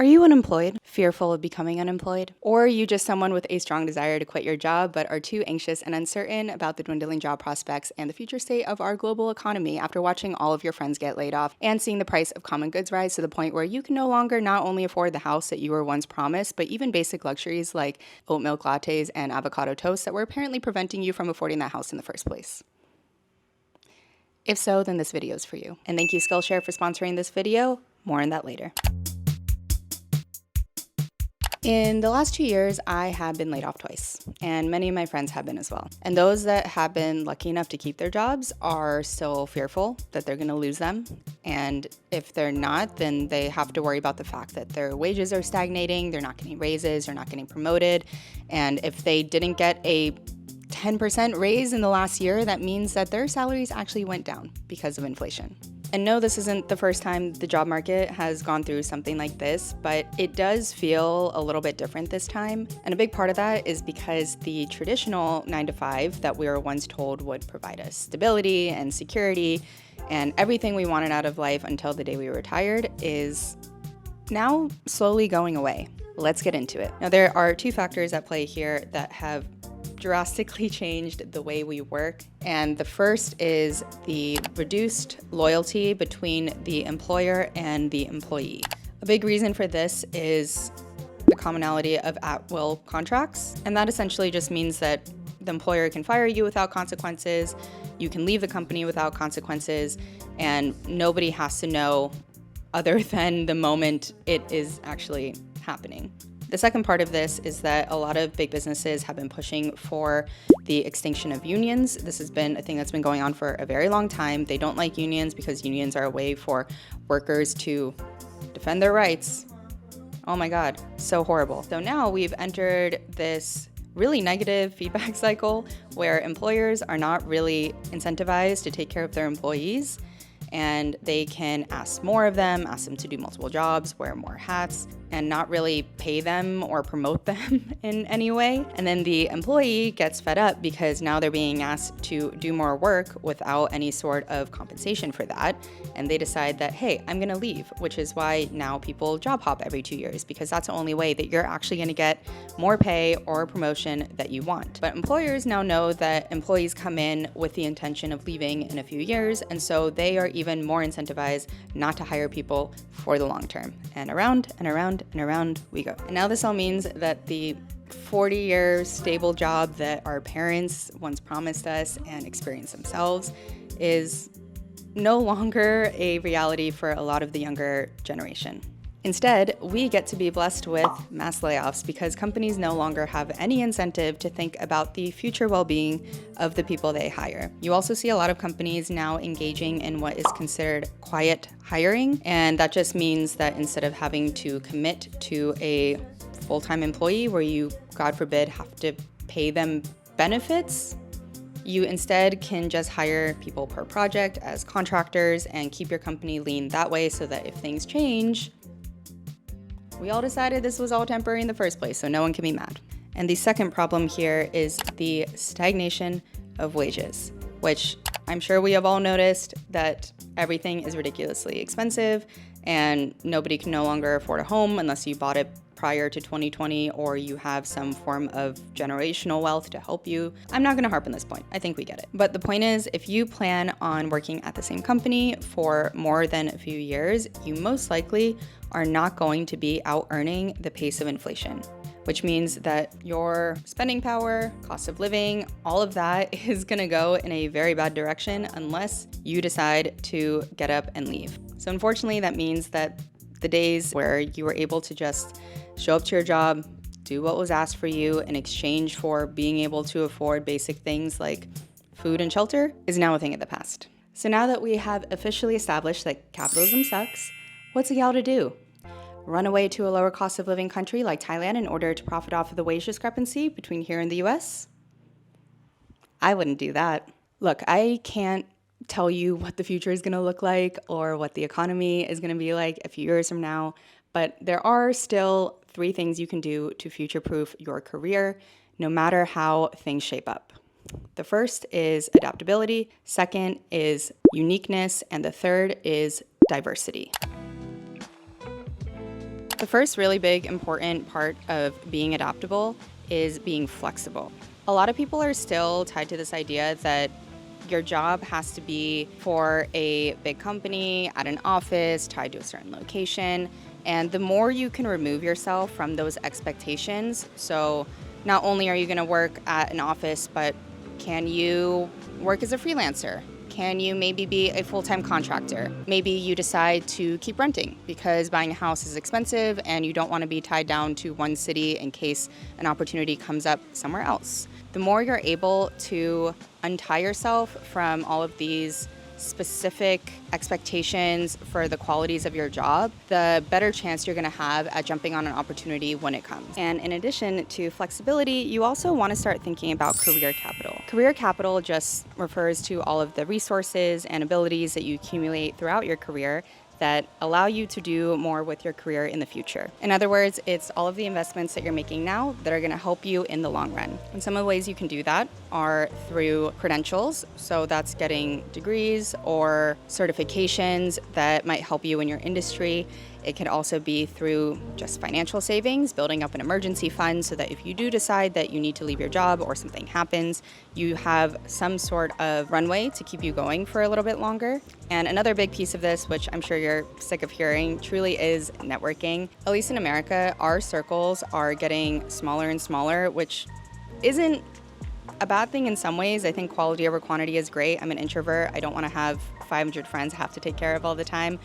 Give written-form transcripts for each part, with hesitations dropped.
Are you unemployed, fearful of becoming unemployed? Or are you just someone with a strong desire to quit your job but are too anxious and uncertain about the dwindling job prospects and the future state of our global economy after watching all of your friends get laid off and seeing the price of common goods rise to the point where you can no longer not only afford the house that you were once promised, but even basic luxuries like oat milk lattes and avocado toast that were apparently preventing you from affording that house in the first place? If so, then this video is for you. And thank you Skillshare for sponsoring this video. More on that later. In the last 2 years, I have been laid off twice, and many of my friends have been as well. And those that have been lucky enough to keep their jobs are still fearful that they're gonna lose them. And if they're not, then they have to worry about the fact that their wages are stagnating, they're not getting raises, they're not getting promoted. And if they didn't get a 10% raise in the last year, that means that their salaries actually went down because of inflation. And no, this isn't the first time the job market has gone through something like this, but it does feel a little bit different this time. And a big part of that is because the traditional 9-to-5 that we were once told would provide us stability and security and everything we wanted out of life until the day we retired is now slowly going away. Let's get into it. Now, there are two factors at play here that have drastically changed the way we work. And the first is the reduced loyalty between the employer and the employee. A big reason for this is the commonality of at-will contracts. And that essentially just means that the employer can fire you without consequences, you can leave the company without consequences, and nobody has to know other than the moment it is actually happening. The second part of this is that a lot of big businesses have been pushing for the extinction of unions. This has been a thing that's been going on for a very long time. They don't like unions because unions are a way for workers to defend their rights. Oh my God, so horrible. So now we've entered this really negative feedback cycle where employers are not really incentivized to take care of their employees, and they can ask more of them, ask them to do multiple jobs, wear more hats, and not really pay them or promote them in any way. And then the employee gets fed up because now they're being asked to do more work without any sort of compensation for that. And they decide that, hey, I'm gonna leave, which is why now people job hop every 2 years, because that's the only way that you're actually gonna get more pay or promotion that you want. But employers now know that employees come in with the intention of leaving in a few years, and so they are even more incentivized not to hire people for the long term. And around and around and around we go. And now this all means that the 40-year stable job that our parents once promised us and experienced themselves is no longer a reality for a lot of the younger generation. Instead, we get to be blessed with mass layoffs because companies no longer have any incentive to think about the future well-being of the people they hire. You also see a lot of companies now engaging in what is considered quiet hiring, and that just means that instead of having to commit to a full-time employee where you, God forbid, have to pay them benefits, you instead can just hire people per project as contractors and keep your company lean that way so that if things change, we all decided this was all temporary in the first place, so no one can be mad. And the second problem here is the stagnation of wages, which I'm sure we have all noticed that everything is ridiculously expensive and nobody can no longer afford a home unless you bought it prior to 2020 or you have some form of generational wealth to help you. I'm not gonna harp on this point, I think we get it. But the point is, if you plan on working at the same company for more than a few years, you most likely are not going to be out earning the pace of inflation, which means that your spending power, cost of living, all of that is gonna go in a very bad direction unless you decide to get up and leave. So unfortunately, that means that the days where you were able to just show up to your job, do what was asked for you in exchange for being able to afford basic things like food and shelter is now a thing of the past. So now that we have officially established that capitalism sucks, what's a gal to do? Run away to a lower cost of living country like Thailand in order to profit off of the wage discrepancy between here and the US? I wouldn't do that. Look, I can't tell you what the future is gonna look like or what the economy is gonna be like a few years from now, but there are still 3 things you can do to future-proof your career, no matter how things shape up. The first is adaptability, second is uniqueness, and the third is diversity. The first really big important part of being adaptable is being flexible. A lot of people are still tied to this idea that your job has to be for a big company, at an office, tied to a certain location. And the more you can remove yourself from those expectations, so not only are you going to work at an office, but can you work as a freelancer? Can you maybe be a full-time contractor? Maybe you decide to keep renting because buying a house is expensive and you don't want to be tied down to one city in case an opportunity comes up somewhere else. The more you're able to untie yourself from all of these specific expectations for the qualities of your job, the better chance you're going to have at jumping on an opportunity when it comes. And in addition to flexibility, you also want to start thinking about career capital. Career capital just refers to all of the resources and abilities that you accumulate throughout your career that allow you to do more with your career in the future. In other words, it's all of the investments that you're making now that are going to help you in the long run. And some of the ways you can do that are through credentials. So that's getting degrees or certifications that might help you in your industry. It could also be through just financial savings, building up an emergency fund so that if you do decide that you need to leave your job or something happens, you have some sort of runway to keep you going for a little bit longer. And another big piece of this, which I'm sure you're sick of hearing, truly is networking. At least in America, our circles are getting smaller and smaller, which isn't a bad thing in some ways. I think quality over quantity is great. I'm an introvert. I don't want to have 500 friends I have to take care of all the time.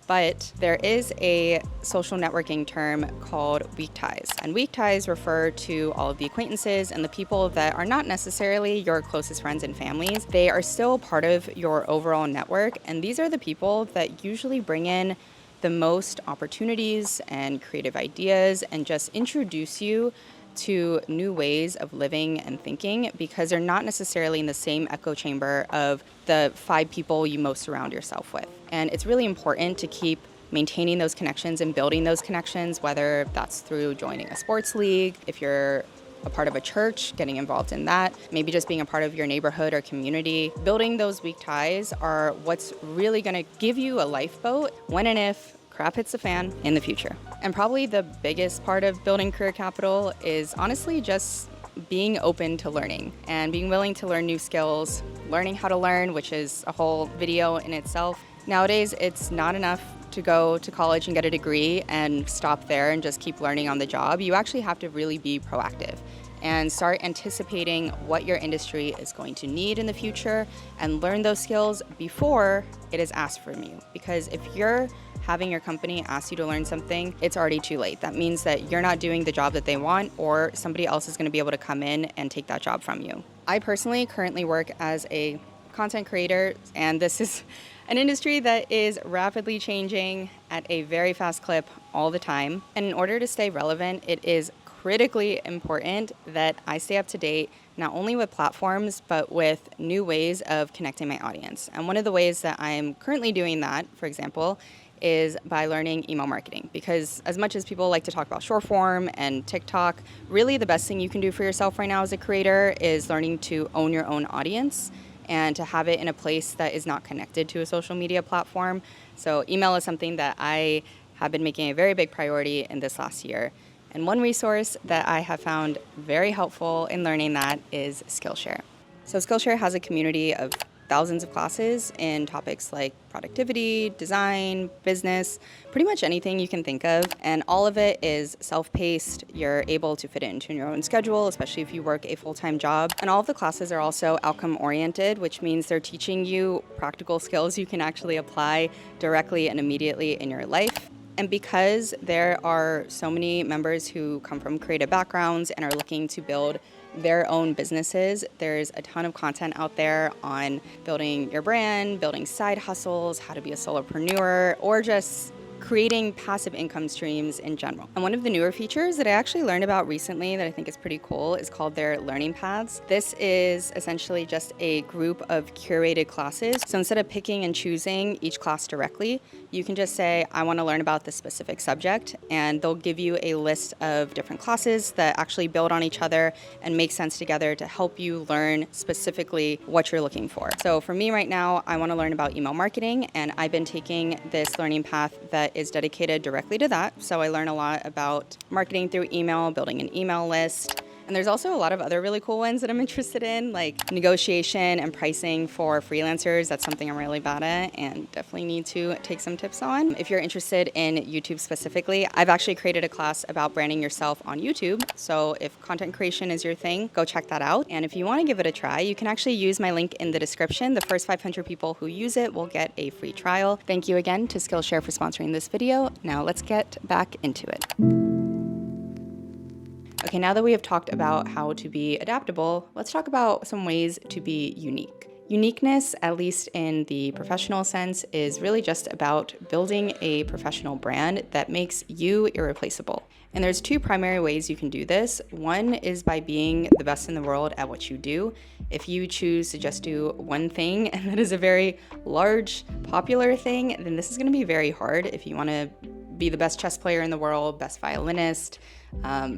But there is a social networking term called weak ties. And weak ties refer to all of the acquaintances and the people that are not necessarily your closest friends and families. They are still part of your overall network. And these are the people that usually bring in the most opportunities and creative ideas and just introduce you to new ways of living and thinking because they're not necessarily in the same echo chamber of the 5 people you most surround yourself with. And it's really important to keep maintaining those connections and building those connections, whether that's through joining a sports league, if you're a part of a church, getting involved in that, maybe just being a part of your neighborhood or community. Building those weak ties are what's really going to give you a lifeboat when and if crap hits the fan in the future. And probably the biggest part of building career capital is honestly just being open to learning and being willing to learn new skills, learning how to learn, which is a whole video in itself. Nowadays, it's not enough to go to college and get a degree and stop there and just keep learning on the job. You actually have to really be proactive and start anticipating what your industry is going to need in the future and learn those skills before it is asked from you. Because if you're having your company ask you to learn something, it's already too late. That means that you're not doing the job that they want, or somebody else is going to be able to come in and take that job from you. I personally currently work as a content creator, and this is an industry that is rapidly changing at a very fast clip all the time. And in order to stay relevant, it is critically important that I stay up to date, not only with platforms, but with new ways of connecting my audience. And one of the ways that I'm currently doing that, for example, is by learning email marketing. Because as much as people like to talk about short form and TikTok, really the best thing you can do for yourself right now as a creator is learning to own your own audience and to have it in a place that is not connected to a social media platform. So email is something that I have been making a very big priority in this last year. And one resource that I have found very helpful in learning that is Skillshare. So Skillshare has a community of thousands of classes in topics like productivity, design, business, pretty much anything you can think of. And all of it is self-paced. You're able to fit it into your own schedule, especially if you work a full-time job. And all of the classes are also outcome-oriented, which means they're teaching you practical skills you can actually apply directly and immediately in your life. And because there are so many members who come from creative backgrounds and are looking to build their own businesses, there's a ton of content out there on building your brand, building side hustles, how to be a solopreneur, or just creating passive income streams in general. And one of the newer features that I actually learned about recently that I think is pretty cool is called their learning paths. This is essentially just a group of curated classes. So instead of picking and choosing each class directly, you can just say, I want to learn about this specific subject, and they'll give you a list of different classes that actually build on each other and make sense together to help you learn specifically what you're looking for. So for me right now, I want to learn about email marketing, and I've been taking this learning path that that is dedicated directly to that. So I learn a lot about marketing through email, building an email list. And there's also a lot of other really cool ones that I'm interested in, like negotiation and pricing for freelancers. That's something I'm really bad at and definitely need to take some tips on. If you're interested in YouTube specifically, I've actually created a class about branding yourself on YouTube. So if content creation is your thing, go check that out. And if you want to give it a try, you can actually use my link in the description. The first 500 people who use it will get a free trial. Thank you again to Skillshare for sponsoring this video. Now let's get back into it. Okay, now that we have talked about how to be adaptable, let's talk about some ways to be unique. Uniqueness, at least in the professional sense, is really just about building a professional brand that makes you irreplaceable. And there's two primary ways you can do this. One is by being the best in the world at what you do. If you choose to just do one thing, and that is a very large, popular thing, then this is going to be very hard. If you want to be the best chess player in the world, best violinist,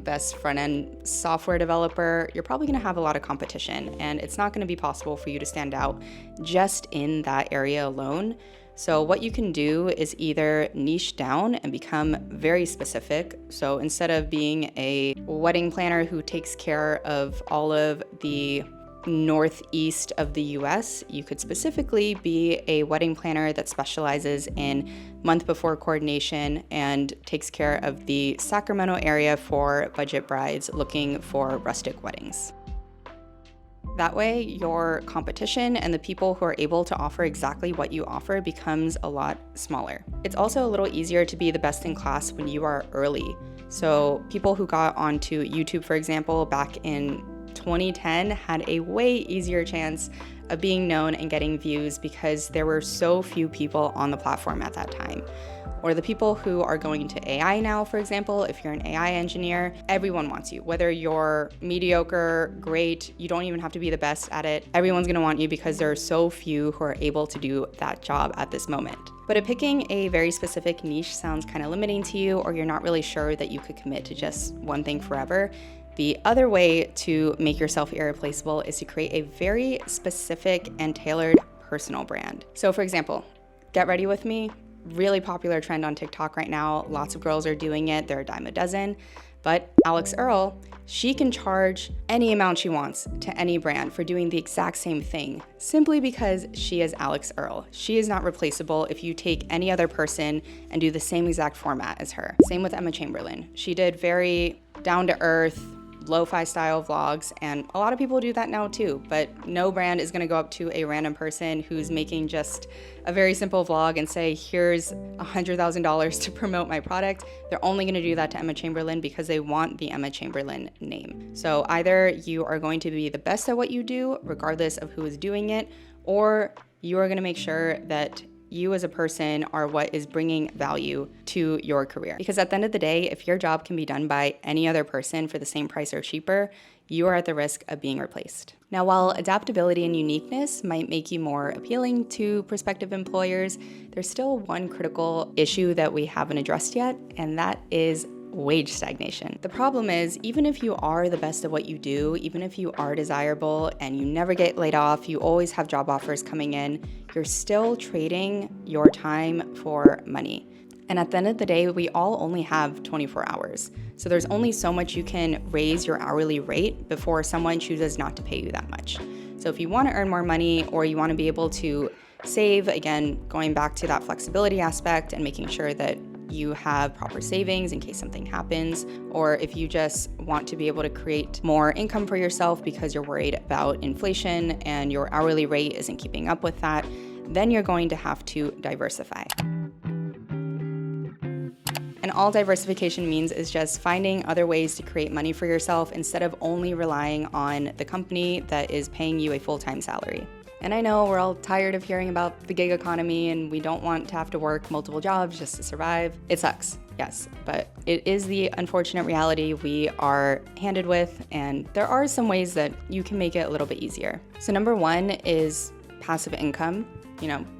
best front-end software developer, you're probably going to have a lot of competition, and it's not going to be possible for you to stand out just in that area alone. So what you can do is either niche down and become very specific. So instead of being a wedding planner who takes care of all of the northeast of the US, you could specifically be a wedding planner that specializes in month before coordination and takes care of the Sacramento area for budget brides looking for rustic weddings. That way, your competition and the people who are able to offer exactly what you offer becomes a lot smaller. It's also a little easier to be the best in class when you are early. So people who got onto YouTube, for example, back in 2010 had a way easier chance of being known and getting views because there were so few people on the platform at that time. Or the people who are going into AI now, for example, if you're an AI engineer, everyone wants you. Whether you're mediocre, great, you don't even have to be the best at it. Everyone's gonna want you because there are so few who are able to do that job at this moment. But if picking a very specific niche sounds kind of limiting to you, or you're not really sure that you could commit to just one thing forever, the other way to make yourself irreplaceable is to create a very specific and tailored personal brand. So for example, get ready with me. Really popular trend on TikTok right now. Lots of girls are doing it. They're a dime a dozen. But Alex Earl, she can charge any amount she wants to any brand for doing the exact same thing, simply because she is Alex Earl. She is not replaceable if you take any other person and do the same exact format as her. Same with Emma Chamberlain. She did very down-to-earth, lo-fi style vlogs, and a lot of people do that now too, but no brand is going to go up to a random person who's making just a very simple vlog and say, here's $100,000 to promote my product. They're only going to do that to Emma Chamberlain because they want the Emma Chamberlain name. So either you are going to be the best at what you do, regardless of who is doing it, or you are going to make sure that you as a person are what is bringing value to your career. Because at the end of the day, if your job can be done by any other person for the same price or cheaper, you are at the risk of being replaced. Now, while adaptability and uniqueness might make you more appealing to prospective employers, there's still one critical issue that we haven't addressed yet, and that is wage stagnation. The problem is, even if you are the best at what you do, even if you are desirable and you never get laid off, you always have job offers coming in, you're still trading your time for money. And at the end of the day, we all only have 24 hours. So there's only so much you can raise your hourly rate before someone chooses not to pay you that much. So if you want to earn more money, or you want to be able to save, again, going back to that flexibility aspect and making sure that you have proper savings in case something happens, or if you just want to be able to create more income for yourself because you're worried about inflation and your hourly rate isn't keeping up with that, then you're going to have to diversify. And all diversification means is just finding other ways to create money for yourself instead of only relying on the company that is paying you a full-time salary. And I know we're all tired of hearing about the gig economy and we don't want to have to work multiple jobs just to survive. It sucks, yes, but it is the unfortunate reality we are handed with, and there are some ways that you can make it a little bit easier. So number one is passive income.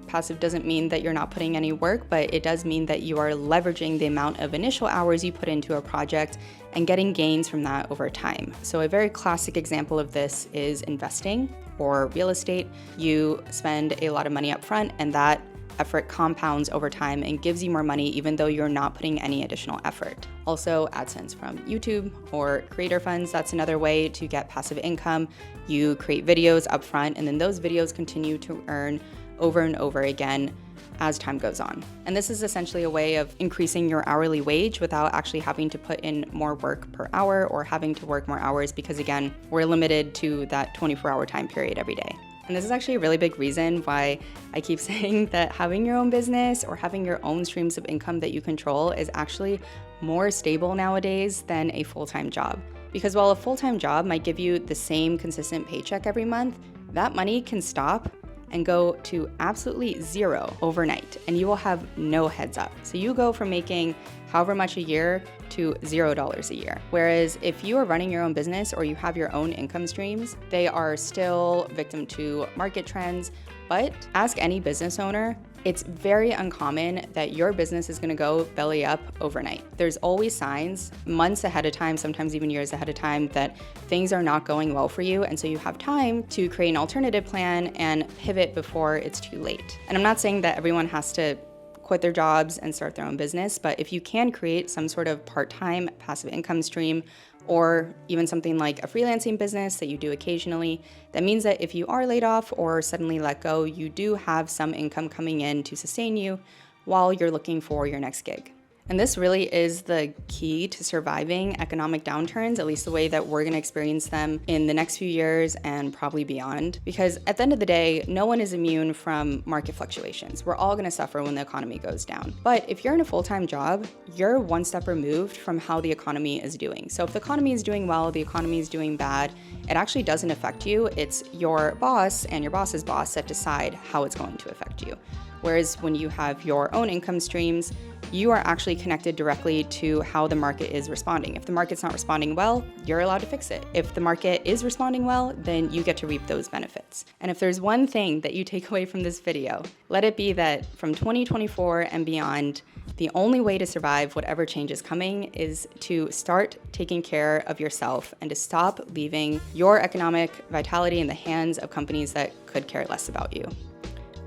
Passive doesn't mean that you're not putting any work, but it does mean that you are leveraging the amount of initial hours you put into a project and getting gains from that over time. So a very classic example of this is investing or real estate. You spend a lot of money up front, and that effort compounds over time and gives you more money even though you're not putting any additional effort. Also, AdSense from YouTube or creator funds, that's another way to get passive income. You create videos upfront and then those videos continue to earn over and over again as time goes on. And this is essentially a way of increasing your hourly wage without actually having to put in more work per hour or having to work more hours because again, we're limited to that 24-hour time period every day. And this is actually a really big reason why I keep saying that having your own business or having your own streams of income that you control is actually more stable nowadays than a full-time job. Because while a full-time job might give you the same consistent paycheck every month, that money can stop and go to absolutely zero overnight, and you will have no heads up. So you go from making however much a year to $0 a year. Whereas if you are running your own business or you have your own income streams, they are still victim to market trends. But ask any business owner, it's very uncommon that your business is gonna go belly up overnight. There's always signs months ahead of time, sometimes even years ahead of time, that things are not going well for you. And so you have time to create an alternative plan and pivot before it's too late. And I'm not saying that everyone has to quit their jobs and start their own business, but if you can create some sort of part-time passive income stream or even something like a freelancing business that you do occasionally, that means that if you are laid off or suddenly let go, you do have some income coming in to sustain you while you're looking for your next gig. And this really is the key to surviving economic downturns, at least the way that we're gonna experience them in the next few years and probably beyond. Because at the end of the day, no one is immune from market fluctuations. We're all gonna suffer when the economy goes down. But if you're in a full-time job, you're one step removed from how the economy is doing. So if the economy is doing well, the economy is doing bad, it actually doesn't affect you. It's your boss and your boss's boss that decide how it's going to affect you. Whereas when you have your own income streams, you are actually connected directly to how the market is responding. If the market's not responding well, you're allowed to fix it. If the market is responding well, then you get to reap those benefits. And if there's one thing that you take away from this video, let it be that from 2024 and beyond, the only way to survive whatever change is coming is to start taking care of yourself and to stop leaving your economic vitality in the hands of companies that could care less about you.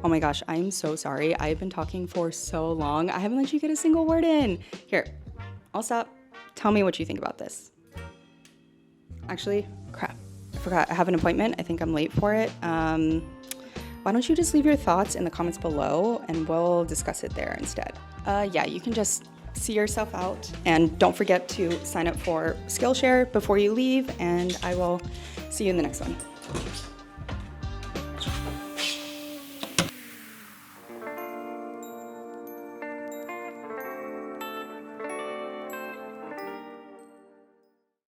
Oh my gosh, I'm so sorry. I've been talking for so long. I haven't let you get a single word in. Here, I'll stop. Tell me what you think about this. Actually, crap, I forgot. I have an appointment. I think I'm late for it. Why don't you just leave your thoughts in the comments below and we'll discuss it there instead. Yeah, you can just see yourself out. And don't forget to sign up for Skillshare before you leave, and I will see you in the next one.